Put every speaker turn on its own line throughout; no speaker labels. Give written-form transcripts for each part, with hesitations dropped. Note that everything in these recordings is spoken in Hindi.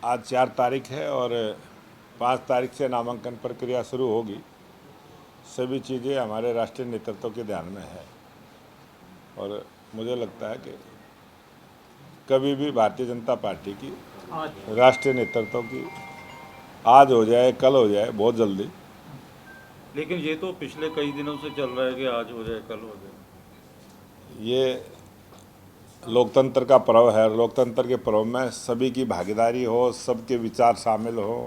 आज 4 तारीख है और 5 तारीख से नामांकन प्रक्रिया शुरू होगी। सभी चीज़ें हमारे राष्ट्रीय नेतृत्व के ध्यान में है और मुझे लगता है कि कभी भी भारतीय जनता पार्टी की राष्ट्रीय नेतृत्व की आज हो जाए कल हो जाए बहुत जल्दी।
लेकिन ये तो पिछले कई दिनों से चल रहा है कि आज हो जाए कल हो जाए।
ये लोकतंत्र का पर्व है। लोकतंत्र के पर्व में सभी की भागीदारी हो, सबके विचार शामिल हो,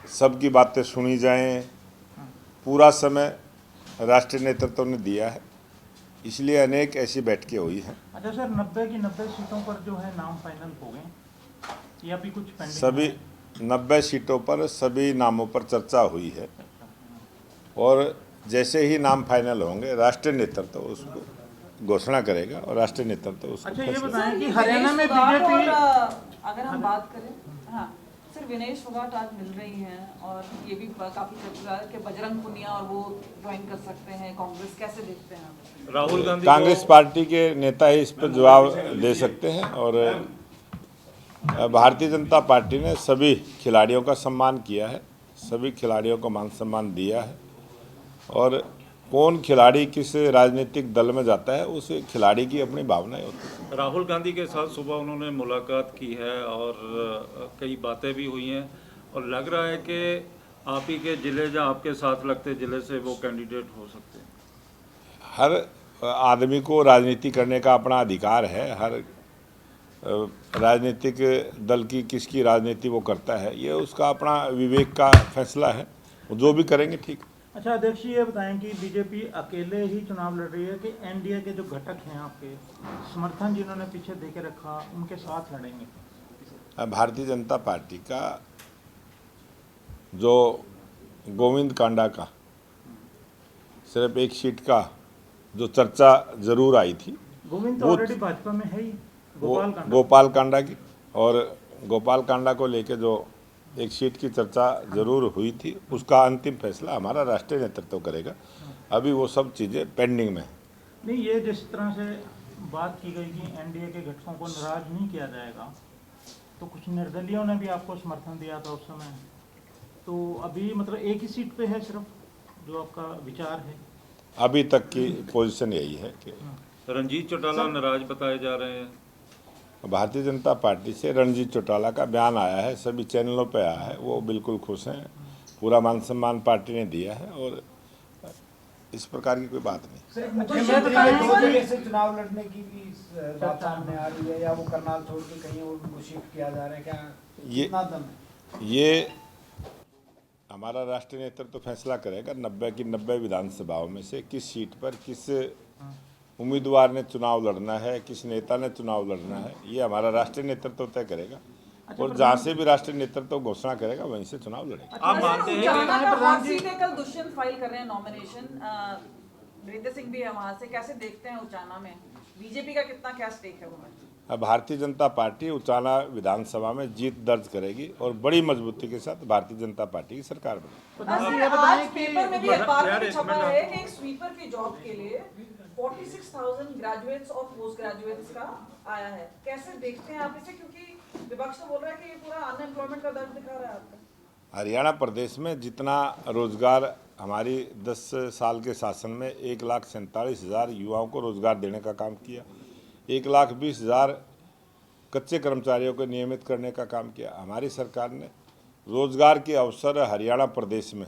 सबकी बातें सुनी जाएं। पूरा समय राष्ट्रीय नेतृत्व ने दिया है, इसलिए अनेक ऐसी बैठकें हुई हैं।
अच्छा सर, 90 की 90 सीटों पर जो है नाम फाइनल हो गए या भी कुछ पेंडिंग
सभी 90 सीटों पर सभी नामों पर चर्चा हुई है और जैसे ही नाम फाइनल होंगे राष्ट्रीय नेतृत्व उसको घोषणा करेगा और राष्ट्रीय नेतृत्व उसको।
अच्छा, ये
फैसला
बताएं कि हरियाणा में बीजेपी
अगर हम बात करें, हाँ सर, विनेश फोगाट आज मिल रही हैं और ये भी काफी चर्चा है कि बजरंग पुनिया और वो ज्वाइन कर सकते हैं कांग्रेस। कैसे देखते हैं आप?
राहुल गांधी
कांग्रेस पार्टी के नेता ही इस पर जवाब दे सकते हैं और भारतीय जनता पार्टी ने सभी खिलाड़ियों का सम्मान किया है, सभी खिलाड़ियों को मान सम्मान दिया है और कौन खिलाड़ी किस राजनीतिक दल में जाता है उस खिलाड़ी की अपनी भावनाएं होती हैं।
राहुल गांधी के साथ सुबह उन्होंने मुलाकात की है और कई बातें भी हुई हैं और लग रहा है कि आप ही के ज़िले या आपके साथ लगते ज़िले से वो कैंडिडेट हो सकते हैं।
हर आदमी को राजनीति करने का अपना अधिकार है। हर राजनीतिक दल की किसकी राजनीति वो करता है, ये उसका अपना विवेक का फैसला है, वो जो भी करेंगे ठीक।
अच्छा अध्यक्ष, ये बताएं कि बीजेपी अकेले ही चुनाव लड़ रही है कि एनडीए के जो घटक हैं आपके समर्थन जिन्होंने पीछे दे के रखा उनके साथ लड़ेंगे?
भारतीय जनता पार्टी का जो गोविंद कांडा का सिर्फ एक सीट का जो चर्चा जरूर आई थी,
गोविंद तो ऑलरेडी भाजपा में है ही,
गोपाल कांडा की, और गोपाल कांडा को लेके जो एक सीट की चर्चा जरूर हुई थी, उसका अंतिम फैसला हमारा राष्ट्रीय नेतृत्व करेगा। अभी वो सब चीज़ें पेंडिंग में है।
नहीं, ये जिस तरह से बात की गई कि एनडीए के घटकों को नाराज नहीं किया जाएगा, तो कुछ निर्दलियों ने भी आपको समर्थन दिया था उस समय, तो अभी मतलब एक ही सीट पे है सिर्फ जो आपका विचार है?
अभी तक की पोजीशन यही है कि
रंजीत चौटाला नाराज बताए जा रहे हैं।
भारतीय जनता पार्टी से रणजीत चौटाला का बयान आया है, सभी चैनलों पे आया है, वो बिल्कुल खुश हैं। पूरा मान सम्मान पार्टी ने दिया है और इस प्रकार की कोई बात नहीं।
मुख्यमंत्री से चुनाव लड़ने की भी बात सामने आ रही है या वो करनाल छोड़ के कहीं और उनको शिफ्ट किया जा रहा है, क्या
ये हमारा राष्ट्रीय नेतृत्व फैसला करेगा। 90 की 90 विधानसभाओं में से किस सीट पर किस उम्मीदवार ने चुनाव लड़ना है, किस नेता ने चुनाव लड़ना है, ये हमारा राष्ट्रीय नेतृत्व तय करेगा। और जहाँ से भी राष्ट्रीय नेतृत्व घोषणा करेगा वहीं से चुनाव लड़ेगा।
आप मानते हैं
कि कल दुष्यंत फाइल कर रहे हैं नॉमिनेशन, वीरेंद्र सिंह भी है वहां से, कैसे देखते हैं उचाना में बीजेपी का कितना क्या स्टेक है?
अब भारतीय जनता पार्टी उचाना विधानसभा में जीत दर्ज करेगी और बड़ी मजबूती के साथ भारतीय जनता पार्टी की सरकार बनेगी।
आज पेपर में भी अखबार में छपा है कि एक स्वीपर की जॉब के लिए 46,000 ग्रेजुएट्स और पोस्ट ग्रेजुएट्स का आया है। कैसे देखते हैं आप इसे, क्योंकि विपक्ष तो बोल रहा है कि ये पूरा अनएम्प्लॉयमेंट का दर्द दिखा रहा है आपका।
हरियाणा प्रदेश में जितना रोजगार हमारी 10 साल के शासन में 1,47,000 युवाओं को रोजगार देने का काम किया, 1,20,000 कच्चे कर्मचारियों को नियमित करने का काम किया। हमारी सरकार ने रोजगार के अवसर हरियाणा प्रदेश में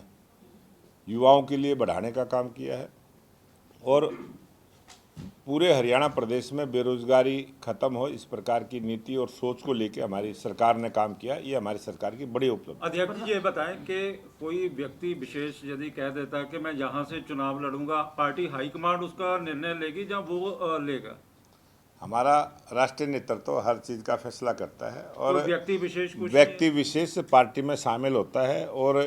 युवाओं के लिए बढ़ाने का काम किया है और पूरे हरियाणा प्रदेश में बेरोजगारी खत्म हो, इस प्रकार की नीति और सोच को लेकर हमारी सरकार ने काम किया। ये हमारी सरकार की बड़ी उपलब्धि।
अध्यक्ष जी, ये बताएं कि कोई व्यक्ति विशेष यदि कह देता है कि मैं यहाँ से चुनाव लड़ूंगा, पार्टी हाईकमांड उसका निर्णय लेगी या वो लेगा?
हमारा राष्ट्रीय नेतृत्व हर चीज़ का फैसला करता है और
व्यक्ति
विशेष पार्टी में शामिल होता है और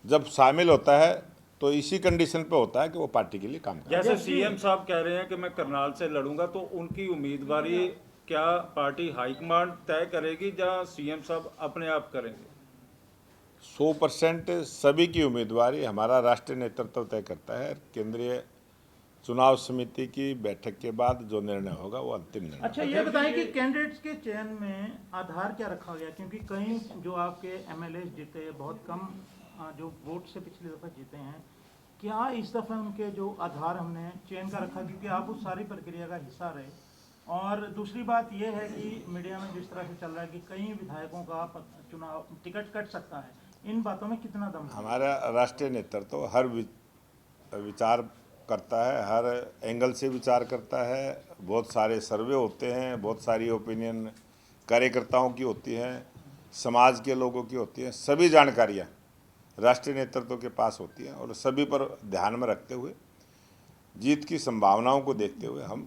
जब शामिल होता है तो इसी कंडीशन पे होता है कि वो पार्टी के लिए काम करे।
जैसे सीएम साहब कह रहे हैं कि मैं करनाल से लड़ूंगा, तो उनकी उम्मीदवारी क्या पार्टी हाईकमांड तय करेगी या सीएम साहब अपने आप करेंगे?
100% सभी की उम्मीदवारी हमारा राष्ट्रीय नेतृत्व तय करता है। केंद्रीय चुनाव समिति की बैठक के बाद जो निर्णय होगा वो अंतिम निर्णय।
अच्छा, ये बताएं कि कैंडिडेट्स के चयन में आधार क्या रखा गया, क्योंकि कई जो आपके एमएलए जीते बहुत कम जो वोट से पिछली दफा जीते हैं, क्या इस दफा उनके जो आधार हमने चयन का रखा, क्योंकि आप उस सारी प्रक्रिया का हिस्सा रहे। और दूसरी बात यह है कि मीडिया में जिस तरह से चल रहा है कि कई विधायकों का चुनाव टिकट कट सकता है, इन बातों में कितना दम है?
हमारा राष्ट्रीय नेतृत्व हर विचार करता है, हर एंगल से विचार करता है। बहुत सारे सर्वे होते हैं, बहुत सारी ओपिनियन कार्यकर्ताओं की होती हैं, समाज के लोगों की होती हैं। सभी जानकारियां राष्ट्रीय नेतृत्व के पास होती हैं और सभी पर ध्यान में रखते हुए, जीत की संभावनाओं को देखते हुए हम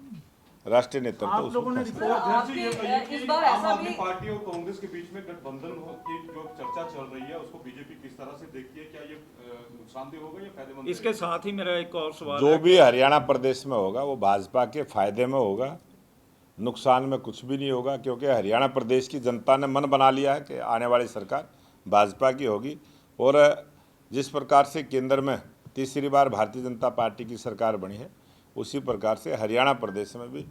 राष्ट्रीय नेतृत्व
आप लोगों ने
इस बार ऐसा भी
पार्टी और कांग्रेस के बीच में गठबंधन की जो चर्चा चल रही है उसको बीजेपी किस तरह से देखती है? क्या ये नुकसानदेह होगा या फायदेमंद?
इसके साथ ही मेरा एक और सवाल
जो
है
भी हरियाणा प्रदेश में होगा वो भाजपा के फायदे में होगा, नुकसान में कुछ भी नहीं होगा, क्योंकि हरियाणा प्रदेश की जनता ने मन बना लिया है कि आने वाली सरकार भाजपा की होगी। और जिस प्रकार से केंद्र में तीसरी बार भारतीय जनता पार्टी की सरकार बनी है, उसी प्रकार से हरियाणा प्रदेश में भी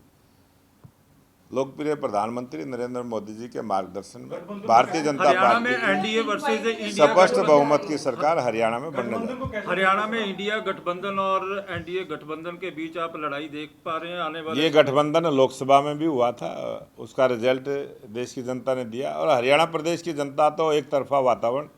लोकप्रिय प्रधानमंत्री नरेंद्र मोदी जी के मार्गदर्शन में भारतीय जनता
हरियाणा में
पार्टी
एनडीए वर्सेस इंडिया
स्पष्ट बहुमत की सरकार हरियाणा में बनने जा रही है।
हरियाणा में इंडिया गठबंधन और एनडीए गठबंधन के बीच आप लड़ाई देख पा रहे हैं आने वाले?
ये गठबंधन लोकसभा में भी हुआ था, उसका रिजल्ट देश की जनता ने दिया। और हरियाणा प्रदेश की जनता तो एक तरफा वातावरण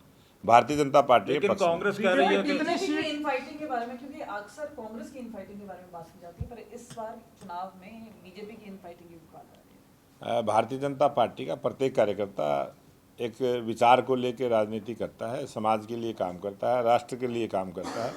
भारतीय जनता पार्टी के
लेकिन
पक्ष में।
कांग्रेस कह रही है कि
बीजेपी की इनफाइटिंग के बारे में, क्योंकि अक्सर कांग्रेस की इनफाइटिंग के बारे में बात की जाती है, पर इस बार चुनाव में बीजेपी की इनफाइटिंग की बात आ रही है।
भारतीय जनता पार्टी का प्रत्येक कार्यकर्ता एक विचार को लेकर राजनीति करता है, समाज के लिए काम करता है, राष्ट्र के लिए काम करता है।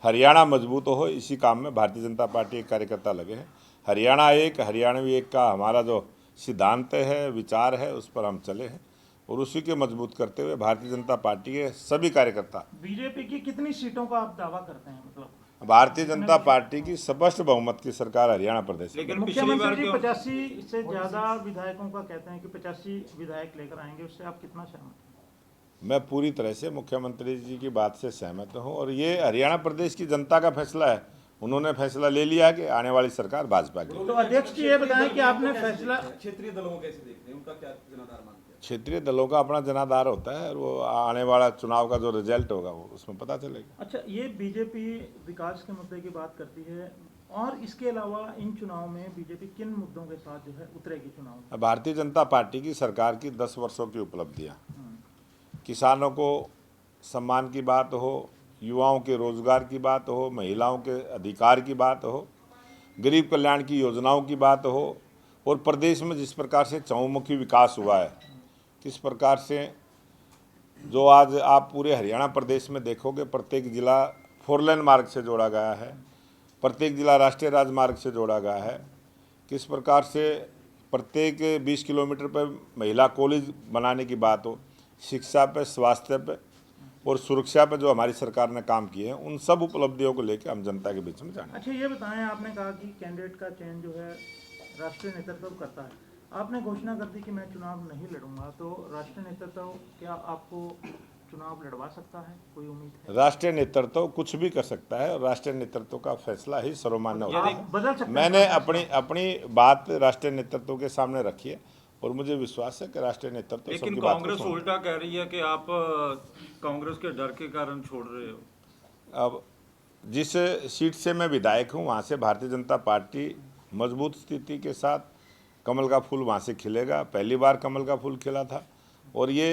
हरियाणा मजबूत हो, इसी काम में भारतीय जनता पार्टी के कार्यकर्ता लगे हैं। हरियाणा एक, हरियाणवी एक का हमारा जो सिद्धांत है, विचार है, उस पर हम चले हैं और उसी के मजबूत करते हुए भारतीय जनता पार्टी के सभी कार्यकर्ता।
बीजेपी की कितनी सीटों का आप दावा करते हैं? मतलब
भारतीय जनता पार्टी की स्पष्ट बहुमत की सरकार हरियाणा प्रदेश में।
लेकिन पिछली बार
मुख्यमंत्री जी
क्यों
85 से ज्यादा विधायकों का कहते हैं कि 85 विधायक लेकर आएंगे, उससे आप कितना सहमत हैं?
मैं पूरी तरह से मुख्यमंत्री जी की बात से सहमत हूं और ये हरियाणा प्रदेश की जनता का फैसला है। उन्होंने फैसला ले लिया कि आने वाली सरकार भाजपा की।
तो अध्यक्ष जी ये बताएं कि आपने फैसला
क्षेत्रीय दलों को कैसे देखते हैं, उनका क्या जनाधार मानते हैं?
क्षेत्रीय दलों का अपना जनाधार होता है और वो आने वाला चुनाव का जो रिजल्ट होगा वो उसमें पता चलेगा।
अच्छा, ये बीजेपी विकास के मुद्दे की बात करती है और इसके अलावा इन चुनाव में बीजेपी किन मुद्दों के साथ जो है उतरेगी चुनाव में?
भारतीय जनता पार्टी की सरकार की 10 वर्षों की उपलब्धियां, किसानों को सम्मान की बात हो, युवाओं के रोजगार की बात हो, महिलाओं के अधिकार की बात हो, गरीब कल्याण की योजनाओं की बात हो और प्रदेश में जिस प्रकार से चहुमुखी विकास हुआ है, किस प्रकार से जो आज आप पूरे हरियाणा प्रदेश में देखोगे प्रत्येक जिला 4 लेन मार्ग से जोड़ा गया है, प्रत्येक जिला राष्ट्रीय राजमार्ग से जोड़ा गया है, किस प्रकार से प्रत्येक 20 किलोमीटर पर महिला कॉलेज बनाने की बात हो, शिक्षा पे, स्वास्थ्य पे और सुरक्षा पे जो हमारी सरकार ने काम किए हैं, उन सब उपलब्धियों को लेकर हम जनता के बीच में जाएंगे।
अच्छा, ये बताएं, आपने कहा कि कैंडिडेट का चयन जो है राष्ट्रीय नेतृत्व करता है। आपने घोषणा कर दी कि मैं चुनाव नहीं लड़ूंगा, तो राष्ट्रीय नेतृत्व क्या आपको चुनाव लड़वा सकता है? कोई उम्मीद है?
राष्ट्रीय नेतृत्व कुछ भी कर सकता है और राष्ट्रीय नेतृत्व का फैसला ही सर्वमान्य होता है।
आप बदल सकते हैं?
मैंने अपनी बात राष्ट्रीय नेतृत्व के सामने रखी है और मुझे विश्वास है कि राष्ट्रीय नेतृत्व
लेकिन
सबकी बात को
कांग्रेस
सुनेगा।
उल्टा कह रही है कि आप कांग्रेस के डर के कारण छोड़ रहे हो।
अब जिस सीट से मैं विधायक हूं वहां से भारतीय जनता पार्टी मजबूत स्थिति के साथ कमल का फूल वहां से खिलेगा। पहली बार कमल का फूल खिला था और ये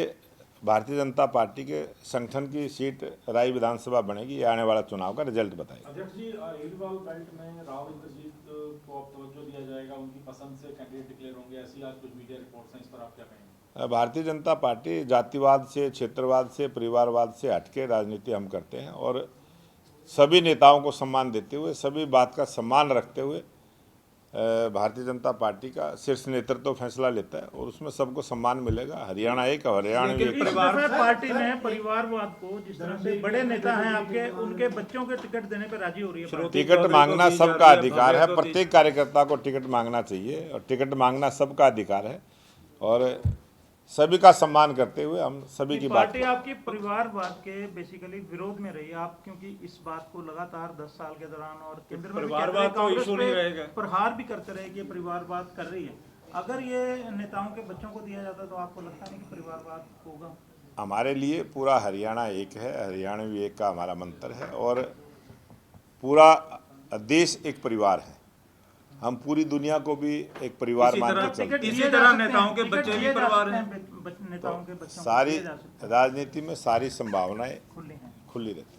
भारतीय जनता पार्टी के संगठन की सीट राय विधानसभा बनेगी। ये आने वाला चुनाव का रिजल्ट बताएगा।
अध्यक्ष जी, एलिवाल बेल्ट में राव इंद्रजीत को अब तवज्जो दिया जाएगा, उनकी पसंद से कैंडिडेट डिक्लेयर होंगे, ऐसी आज कुछ मीडिया रिपोर्ट्स हैं, इस पर आप क्या कहेंगे?
भारतीय जनता पार्टी जातिवाद से, क्षेत्रवाद से, परिवारवाद से हटके राजनीति हम करते हैं और सभी नेताओं को सम्मान देते हुए, सभी बात का सम्मान रखते हुए भारतीय जनता पार्टी का शीर्ष नेतृत्व फैसला लेता है और उसमें सबको सम्मान मिलेगा। हरियाणा एक, हरियाणा
इस दफे पार्टी में परिवारवाद को जिस तरह से बड़े नेता हैं आपके, उनके बच्चों के टिकट देने पर राजी हो रही है पार्टी।
टिकट मांगना सबका अधिकार है, प्रत्येक कार्यकर्ता को टिकट मांगना चाहिए और टिकट मांगना सबका अधिकार है और सभी का सम्मान करते हुए हम सभी की बात
पार्टी आपकी परिवारवाद के बेसिकली विरोध में रही आप, क्योंकि इस बात को लगातार 10 साल के दौरान और केंद्र में भी कहते रहे,
परिवारवाद तो
कांग्रेस
इशू नहीं
पे
रहेगा।
प्रहार भी करते रहे कि ये परिवारवाद कर रही है। अगर ये नेताओं के बच्चों को दिया जाता तो आपको लगता नहीं कि परिवारवाद होगा?
हमारे लिए पूरा हरियाणा एक है, हरियाणवी एक का हमारा मंत्र है और पूरा देश एक परिवार है। हम पूरी दुनिया को भी एक परिवार मान के चलते हैं।
इसी तरह नेताओं के बच्चे भी परिवार हैं।
नेताओं के बच्चों को
सारी
दिए जा सकते हैं,
राजनीति में सारी संभावनाएं
खुले हैं।
खुली रहती हैं।